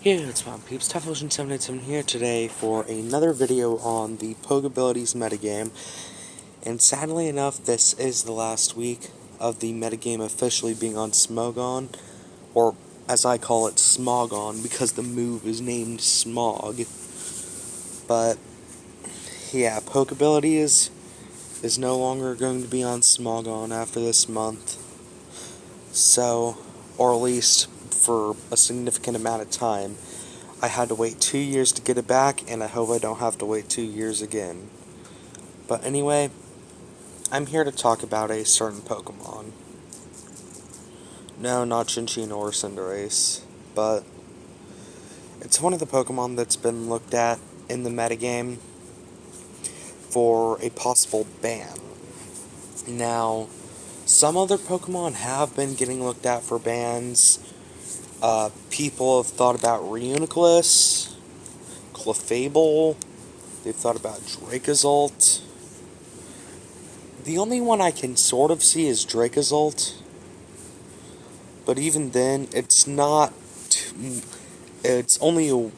Yeah, it's Mom Peeps, TopVision787 here today for another video on the Pokebilities metagame. And sadly enough, this is the last week of the metagame officially being on Smogon, or as I call it, Smogon, because the move is named Smog. But yeah, Pokebilities is no longer going to be on Smogon after this month. So, or at least for a significant amount of time. I had to wait 2 years to get it back, and I hope I don't have to wait 2 years again. But anyway, I'm here to talk about a certain Pokemon. No, not Chinchino or Cinderace, but it's one of the Pokemon that's been looked at in the metagame for a possible ban. Now, some other Pokemon have been getting looked at for bans. People have thought about Reuniclus, Clefable, they've thought about Dracozolt. The only one I can sort of see is Dracozolt, but even then, it's not. It's only a.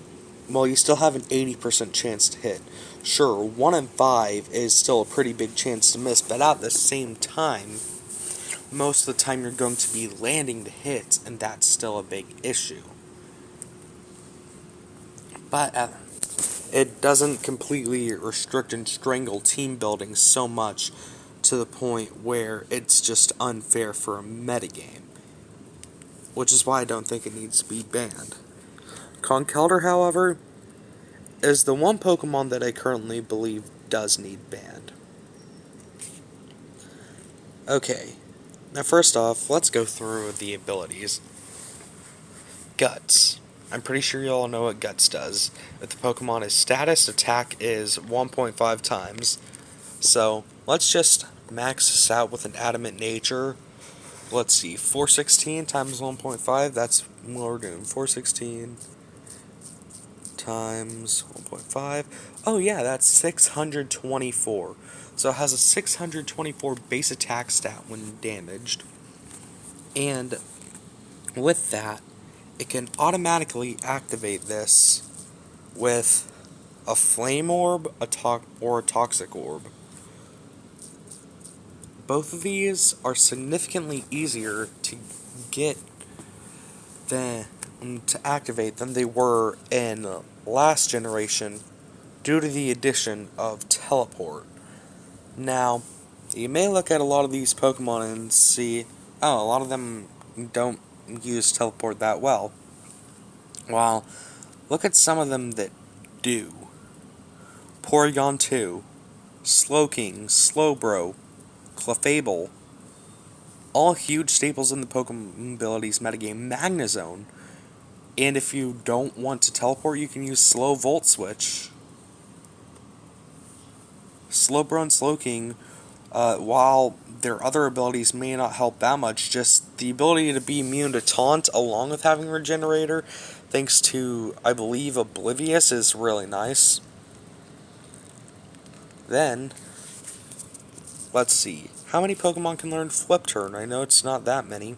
Well, you still have an 80% chance to hit. Sure, 1 in 5 is still a pretty big chance to miss, but at the same time, most of the time you're going to be landing the hits, and that's still a big issue. But it doesn't completely restrict and strangle team building so much to the point where it's just unfair for a metagame, which is why I don't think it needs to be banned. Conkeldurr, however, is the one Pokemon that I currently believe does need banned. Okay, now first off, let's go through the abilities. Guts. I'm pretty sure you all know what Guts does. If the Pokemon is status, attack is 1.5 times. So, let's just max this out with an adamant nature. Let's see, 416 times 1.5, that's what we're doing. 416 times 1.5. Oh yeah, that's 624. So it has a 624 base attack stat when damaged. And with that, it can automatically activate this with a Flame Orb or a Toxic Orb. Both of these are significantly easier to get to activate than they were in last generation due to the addition of Teleport. Now, you may look at a lot of these Pokemon and see, oh, a lot of them don't use Teleport that well. Well, look at some of them that do. Porygon 2, Slowking, Slowbro, Clefable, all huge staples in the Pokebilities metagame. Magnezone, and if you don't want to teleport, you can use Slow Volt Switch. Slowbro and Slowking, while their other abilities may not help that much, just the ability to be immune to Taunt along with having Regenerator, thanks to, I believe, Oblivious, is really nice. Then, let's see. How many Pokemon can learn Flip Turn? I know it's not that many.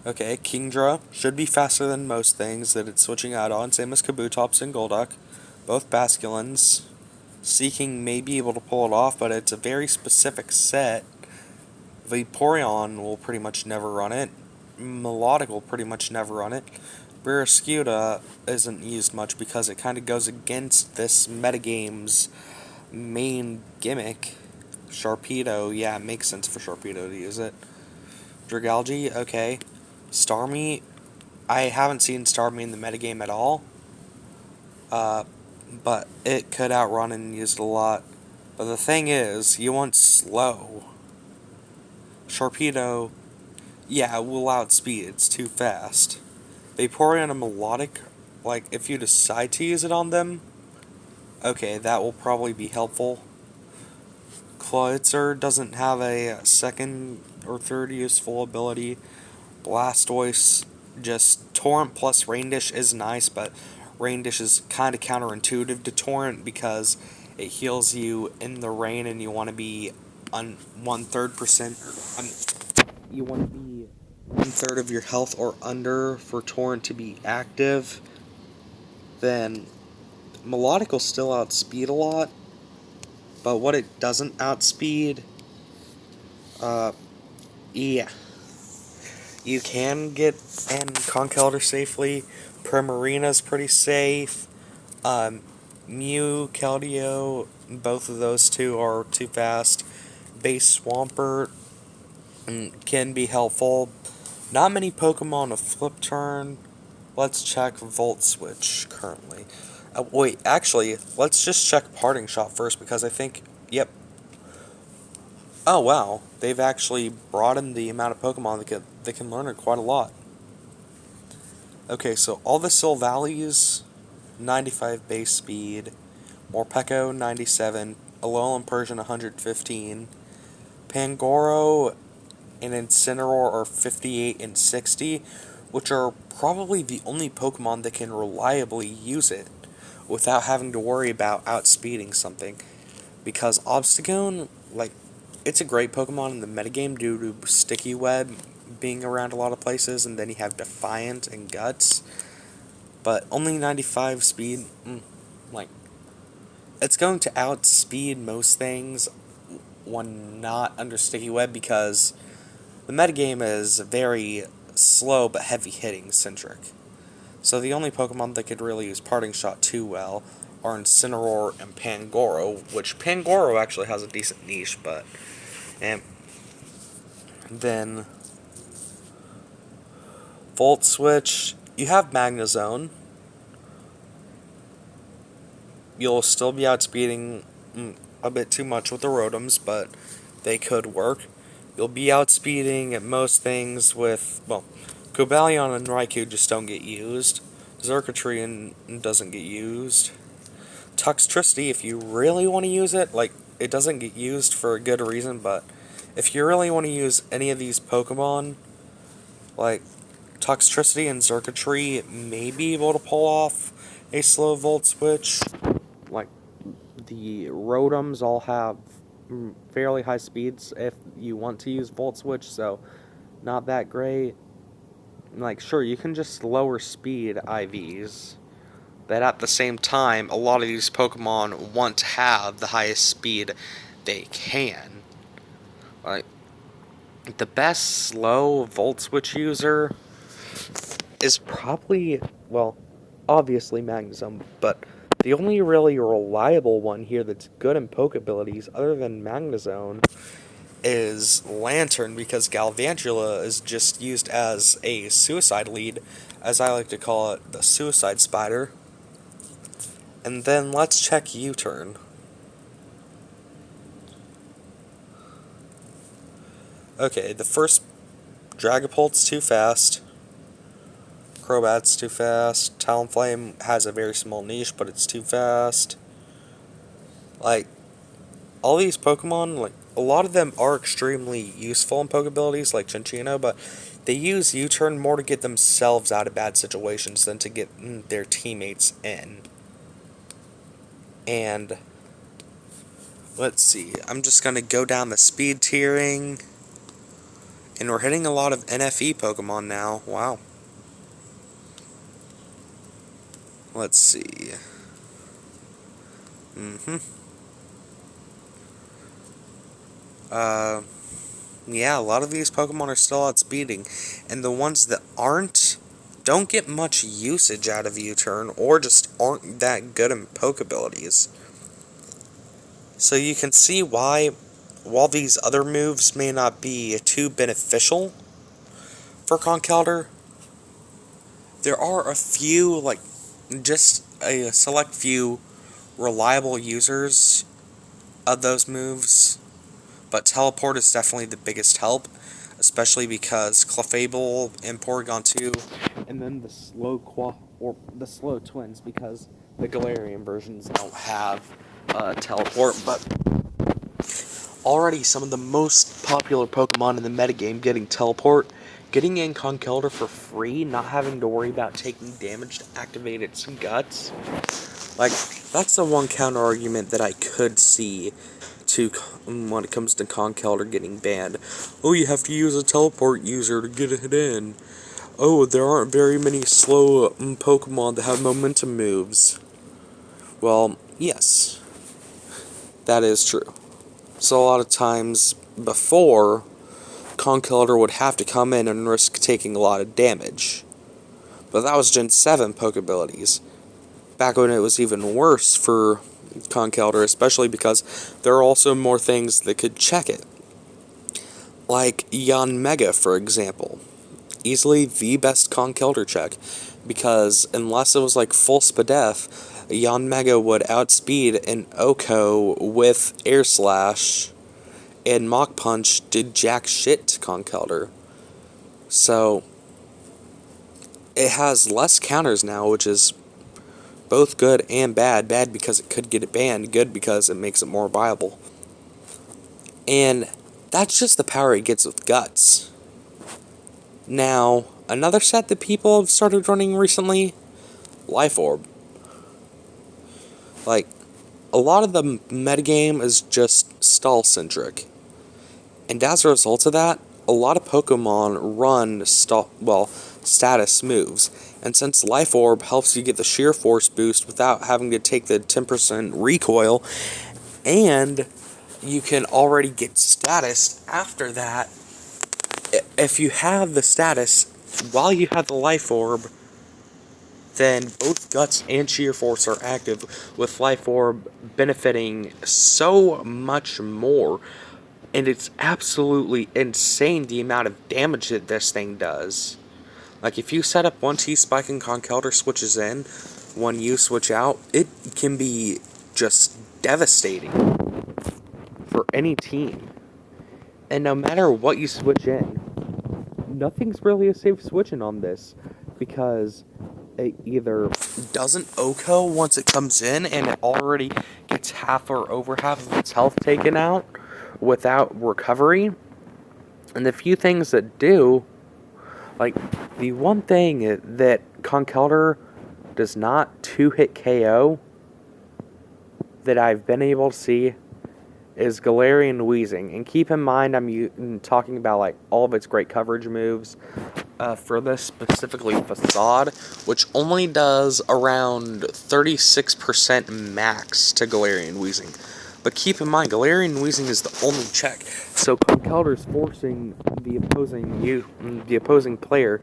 Okay, Kingdra should be faster than most things that it's switching out on, same as Kabutops and Golduck. Both Basculins. Seeking may be able to pull it off, but it's a very specific set. Vaporeon will pretty much never run it. Melodic will pretty much never run it. Barraskewda isn't used much because it kind of goes against this metagame's main gimmick. Sharpedo, yeah, it makes sense for Sharpedo to use it. Dragalge, okay. Starmie, I haven't seen Starmie in the metagame at all. But it could outrun and use it a lot. But the thing is, you want slow. Sharpedo, yeah, it will outspeed, it's too fast. Vaporeon and Melodic, like, if you decide to use it on them, okay, that will probably be helpful. Clawitzer doesn't have a second or third useful ability. Blastoise, just Torrent plus Rain Dish is nice, but Rain Dish is kind of counterintuitive to Torrent because it heals you in the rain and you want to be on 1/3%. You want to be 1/3 of your health or under for Torrent to be active, then Melodic will still outspeed a lot, but what it doesn't outspeed, yeah. You can get in Conkeldurr safely. Primarina's pretty safe. Mew, Keldeo, both of those two are too fast. Base Swampert can be helpful. Not many Pokemon with Flip Turn. Let's check Volt Switch currently. Wait, actually, let's just check Parting Shot first because I think, yep. Oh wow, they've actually broadened the amount of Pokemon that can learn it quite a lot. Okay, so all the Sil values, 95 base speed, Morpeko 97, Alolan Persian 115, Pangoro and Incineroar are 58 and 60, which are probably the only Pokemon that can reliably use it without having to worry about outspeeding something. Because Obstagoon, like, it's a great Pokemon in the metagame due to Sticky Web being around a lot of places, and then you have Defiant and Guts. But only 95 speed, like, it's going to outspeed most things when not under Sticky Web because the metagame is very slow but heavy hitting centric. So the only Pokemon that could really use Parting Shot too well are Incineroar and Pangoro, which Pangoro actually has a decent niche, but... And then... Volt Switch, you have Magnezone. You'll still be outspeeding a bit too much with the Rotoms, but they could work. You'll be outspeeding at most things with, well, Cobalion and Raikou just don't get used. Xurkitree doesn't get used. Toxtricity, if you really want to use it, like, it doesn't get used for a good reason, but if you really want to use any of these Pokemon, like, Toxtricity and Xurkitree may be able to pull off a slow Volt Switch. Like, the Rotoms all have fairly high speeds if you want to use Volt Switch, so not that great. Like, sure, you can just lower speed IVs, but at the same time, a lot of these Pokemon want to have the highest speed they can. Like, the best slow Volt Switch user is probably, well, obviously Magnezone, but the only really reliable one here that's good in Pokebilities, other than Magnezone, is Lantern, because Galvantula is just used as a suicide lead, as I like to call it, the suicide spider. And then let's check U-turn. Okay, the first Dragapult's too fast. Crobat's too fast. Talonflame has a very small niche, but it's too fast. Like, all these Pokemon, like, a lot of them are extremely useful in Pokebilities, like Cinccino, but they use U-turn more to get themselves out of bad situations than to get their teammates in. And, let's see, I'm just going to go down the speed tiering, and we're hitting a lot of NFE Pokemon now. Wow. Let's see. Yeah, a lot of these Pokemon are still outspeeding, and the ones that aren't don't get much usage out of U-turn, or just aren't that good in Pokebilities. So you can see why, while these other moves may not be too beneficial for Conkeldurr, there are a few, like, just a select few reliable users of those moves. But Teleport is definitely the biggest help, especially because Clefable and Porygon 2, and then the slow twins, because the Galarian versions don't have Teleport. But already some of the most popular Pokemon in the metagame getting Teleport, getting in Conkeldurr for free, not having to worry about taking damage to activate its guts. Like, that's the one counter argument that I could see when it comes to Conkeldurr getting banned. Oh, you have to use a teleport user to get it in. Oh, there aren't very many slow Pokemon that have momentum moves. Well, yes, that is true. So a lot of times before, Conkeldurr would have to come in and risk taking a lot of damage. But that was Gen 7 Pokebilities. Back when it was even worse for Conkeldurr, especially because there are also more things that could check it. Like Yanmega, for example. Easily the best Conkeldurr check, because unless it was like full Spadef, Yanmega would outspeed an Oko with Air Slash, and Mach Punch did jack shit to Conkeldurr. So, it has less counters now, which is both good and bad. Bad because it could get it banned, good because it makes it more viable. And that's just the power it gets with Guts. Now, another set that people have started running recently, Life Orb. Like, a lot of the metagame is just stall-centric. And as a result of that, a lot of Pokemon run status moves. And since Life Orb helps you get the Sheer Force boost without having to take the 10% recoil, and you can already get status after that, if you have the status while you have the Life Orb, then both Guts and Sheer Force are active, with Life Orb benefiting so much more. And it's absolutely insane the amount of damage that this thing does. Like, if you set up one T-Spike and Conkeldurr switches in, when you switch out, it can be just devastating for any team. And no matter what you switch in, nothing's really a safe switching on this, because it either doesn't Oko once it comes in and it already gets half or over half of its health taken out without recovery, and the few things that do, like, the one thing that Conkeldurr does not 2-hit KO that I've been able to see is Galarian Wheezing. And keep in mind, I'm talking about like all of its great coverage moves. For this, specifically Facade, which only does around 36% max to Galarian Wheezing. But keep in mind, Galarian Wheezing is the only check, so Conkeldurr's forcing the opposing player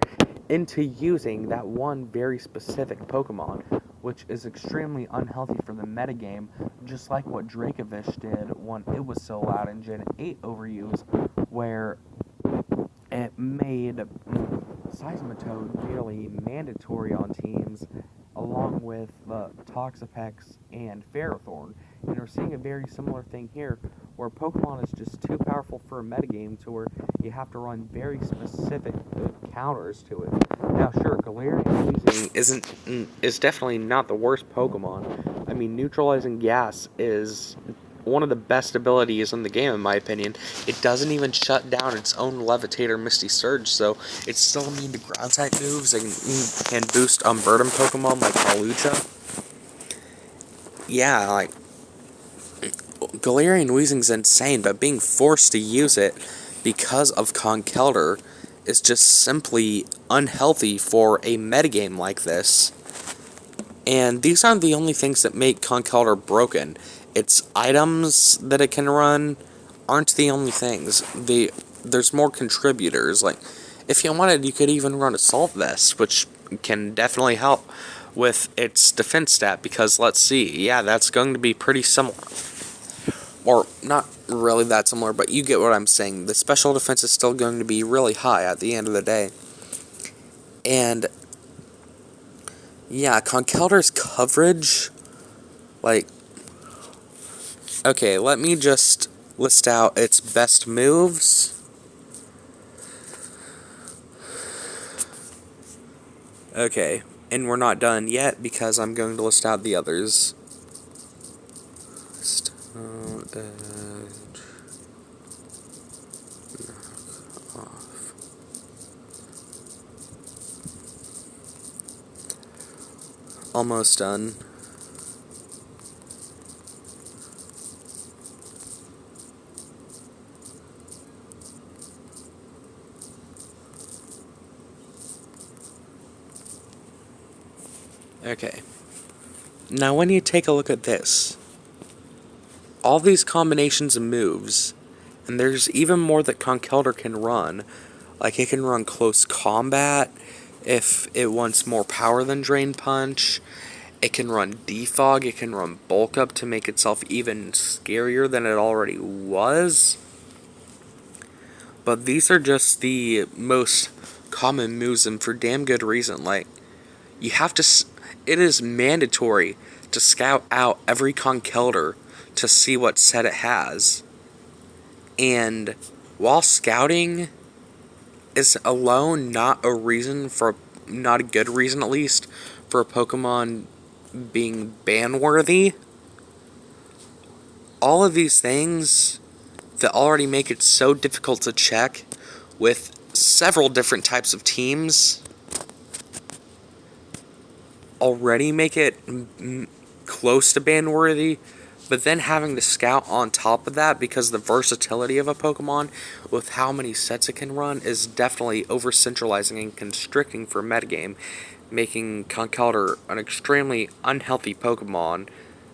into using that one very specific Pokemon, which is extremely unhealthy for the metagame, just like what Dracovish did when it was so loud in Gen 8 overuse, where it made Seismitoad nearly mandatory on teams, along with Toxapex and Ferrothorn. And we're seeing a very similar thing here, where Pokemon is just too powerful for a metagame to where you have to run very specific counters to it. Now, sure, Galarian Weezing is definitely not the worst Pokemon. I mean, Neutralizing Gas is one of the best abilities in the game, in my opinion. It doesn't even shut down its own Levitator Misty Surge, so it's still immune to ground-type moves and can boost Unburden Pokemon like Malucha. Yeah, like, Galarian Weezing's insane, but being forced to use it because of Conkeldurr is just simply unhealthy for a metagame like this. And these aren't the only things that make Conkeldurr broken. Its items that it can run aren't the only things. There's more contributors. Like, if you wanted, you could even run Assault Vest, which can definitely help with its defense stat, because let's see, yeah, that's going to be pretty similar. Or, not really that similar, but you get what I'm saying. The special defense is still going to be really high at the end of the day. And, yeah, Conkeldurr's coverage, like, okay, let me just list out its best moves. Okay, and we're not done yet because I'm going to list out the others. Stone Edge. Knock off. Almost done. Okay. Now when you take a look at this, all these combinations of moves, and there's even more that Conkeldurr can run. Like, it can run close combat if it wants more power than Drain Punch. It can run Defog, it can run Bulk Up to make itself even scarier than it already was. But these are just the most common moves, and for damn good reason. Like, you have to. It is mandatory to scout out every Conkeldurr to see what set it has. And while scouting is alone not a reason for. Not a good reason, at least, for a Pokemon being ban worthy, all of these things that already make it so difficult to check with several different types of teams already make it close to ban worthy, but then having to scout on top of that because the versatility of a Pokemon with how many sets it can run is definitely over centralizing and constricting for metagame, making Conkeldurr an extremely unhealthy Pokemon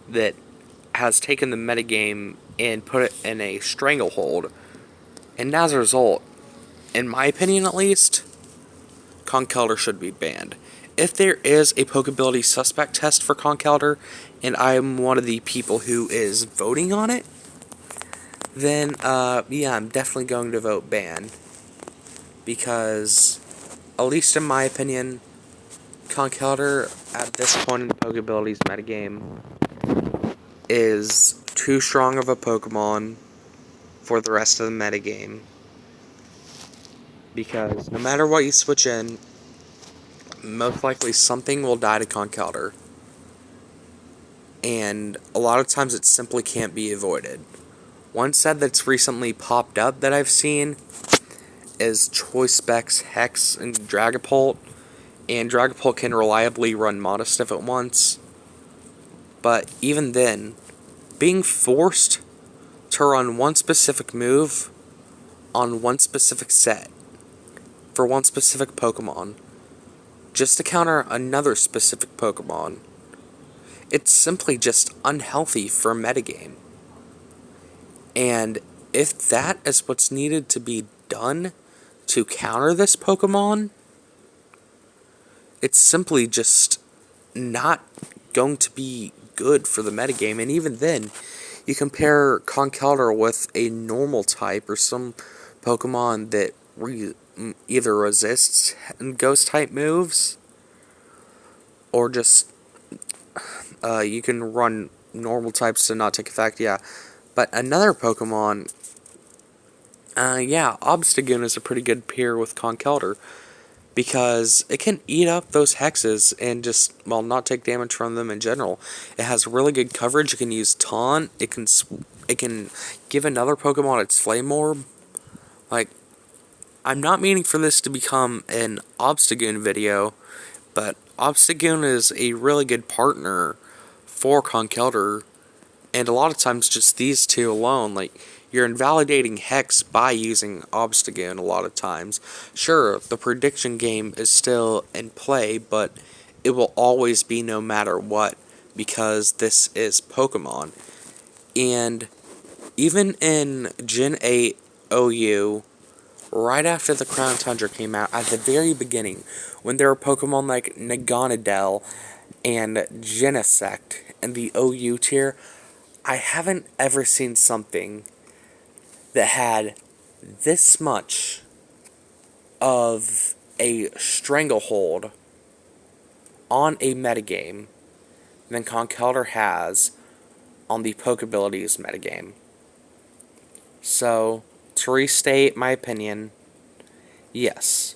that has taken the metagame and put it in a stranglehold. And as a result, in my opinion at least, Conkeldurr should be banned. If there is a Pokeability suspect test for Conkeldurr, and I'm one of the people who is voting on it, then, yeah, I'm definitely going to vote ban. Because, at least in my opinion, Conkeldurr, at this point in the Pokeabilities metagame, is too strong of a Pokemon for the rest of the metagame. Because no matter what you switch in, most likely something will die to Conkeldurr. And a lot of times it simply can't be avoided. One set that's recently popped up that I've seen is Choice Specs Hex and Dragapult. And Dragapult can reliably run Modestiff at once. But even then, being forced to run one specific move on one specific set for one specific Pokemon just to counter another specific Pokemon, it's simply just unhealthy for a metagame. And if that is what's needed to be done to counter this Pokemon, it's simply just not going to be good for the metagame. And even then, you compare Conkeldurr with a normal type or some Pokemon that either resists ghost type moves or just you can run normal types to not take effect, yeah. But another Pokemon, yeah, Obstagoon is a pretty good pair with Conkeldurr because it can eat up those hexes and just, well, not take damage from them in general. It has really good coverage. It can use Taunt. It can give another Pokemon its Flame Orb. Like, I'm not meaning for this to become an Obstagoon video, but Obstagoon is a really good partner for Conkeldurr, and a lot of times just these two alone, like, you're invalidating Hex by using Obstagoon a lot of times. Sure, the prediction game is still in play, but it will always be no matter what, because this is Pokemon. And even in Gen 8 OU, right after the Crown Tundra came out, at the very beginning, when there were Pokemon like Naganadel and Genesect in the OU tier, I haven't ever seen something that had this much of a stranglehold on a metagame than Conkeldurr has on the Pokebilities metagame. So, to restate my opinion, yes,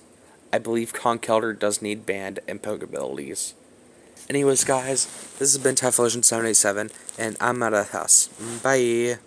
I believe Conkeldurr does need banned in Pokebilities. Anyways, guys, this has been Typhlosion787, and I'm out of the house. Bye!